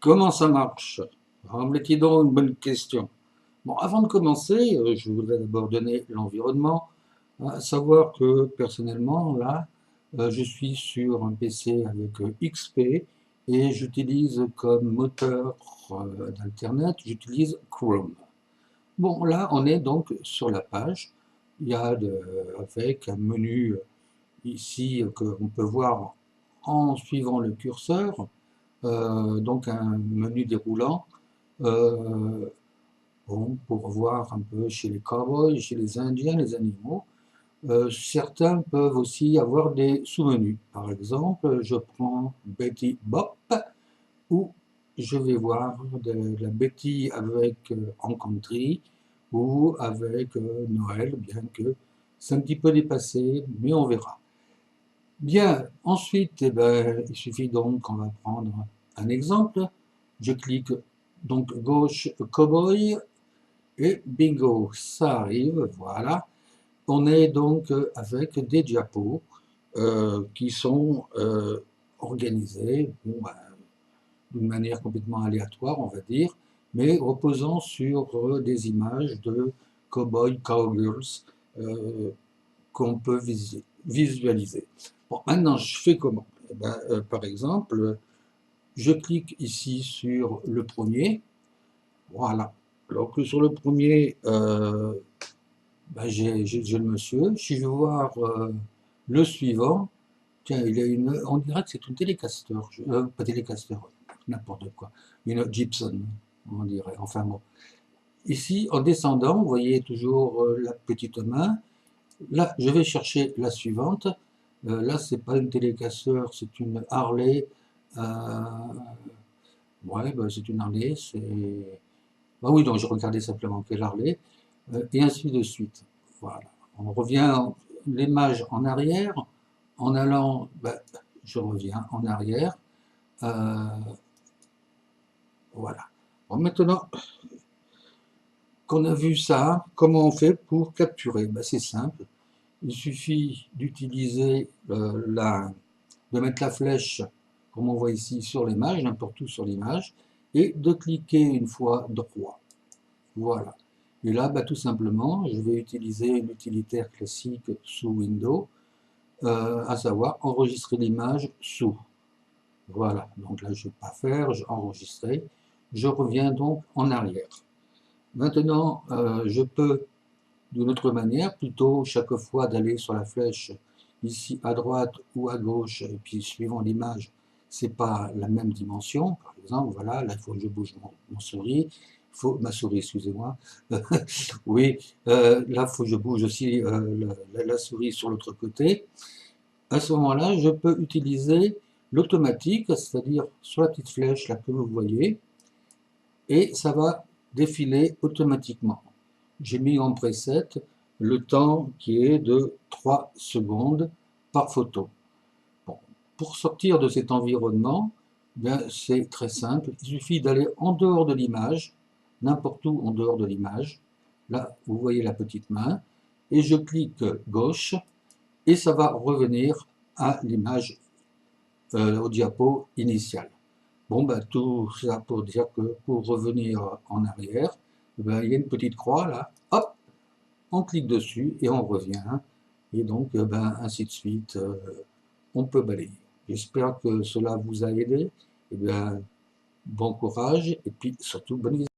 Comment ça marche? Remets-t-il donc une bonne question. Bon, avant de commencer, je voudrais d'abord donner l'environnement, à savoir que personnellement, là, je suis sur un PC avec XP et j'utilise comme moteur d'Internet, j'utilise Chrome. Bon, là, on est donc sur la page. Il y a avec un menu ici qu'on peut voir en suivant le curseur, donc un menu déroulant. Euh, bon, pour voir un peu chez les cowboys, chez les Indiens, les animaux. Certains peuvent aussi avoir des sous-menus. Par exemple, je prends Betty Bop ou je vais voir de la Betty avec en country ou avec Noël, bien que c'est un petit peu dépassé, mais on verra. Bien, ensuite, eh ben, il suffit donc, on va prendre un exemple. Je clique donc gauche cowboy et bingo, ça arrive, voilà. On est donc avec des diapos qui sont organisés bon, ben, d'une manière complètement aléatoire, on va dire, mais reposant sur des images de cowboys, cowgirls euh, qu'on peut visualiser. Bon, maintenant, je fais comment? Eh ben, par exemple, je clique ici sur le premier. Voilà. Alors que sur le premier, ben, j'ai le monsieur. Si je veux voir le suivant, tiens, il a une, on dirait que c'est une télécaster, pas télécaster, n'importe quoi, une Gibson, on dirait. Enfin bon. Ici, en descendant, vous voyez toujours la petite main. Là, je vais chercher la suivante. Là, c'est pas une télécaster, c'est une Harley. Euh, ouais, ben, c'est une Harley. C'est. Ah oui, donc je regardais simplement quelle Harley, et ainsi de suite. Voilà. On revient l'image en arrière, en allant, ben, je reviens en arrière. Euh, voilà. Bon, maintenant qu'on a vu ça, comment on fait pour capturer? Ben, c'est simple. Il suffit d'utiliser de mettre la flèche, comme on voit ici, sur l'image, n'importe où sur l'image, et de cliquer une fois droit. Voilà. Et là, bah, tout simplement, je vais utiliser l'utilitaire classique sous Windows, à savoir enregistrer l'image sous. Voilà. Donc là, je ne vais pas faire, j'ai enregistré. Je reviens donc en arrière. Maintenant, je peux, d'une autre manière, plutôt chaque fois d'aller sur la flèche ici à droite ou à gauche, et puis suivant l'image, c'est pas la même dimension. Par exemple, voilà, là, il faut que je bouge mon souris, ma souris, excusez-moi. Oui, là, il faut que je bouge aussi la souris sur l'autre côté. À ce moment-là, je peux utiliser l'automatique, c'est-à-dire sur la petite flèche là que vous voyez, et ça va défiler automatiquement. J'ai mis en preset le temps qui est de 3 secondes par photo. Bon, pour sortir de cet environnement, bien, c'est très simple. Il suffit d'aller en dehors de l'image, n'importe où en dehors de l'image. Là, vous voyez la petite main. Et je clique gauche et ça va revenir à l'image, au diapo initial. Bon, ben, tout ça pour dire que pour revenir en arrière, ben, il y a une petite croix là, hop, on clique dessus et on revient. Et donc, ben, ainsi de suite, on peut balayer. J'espère que cela vous a aidé. Et bien, bon courage et puis surtout bonne visite.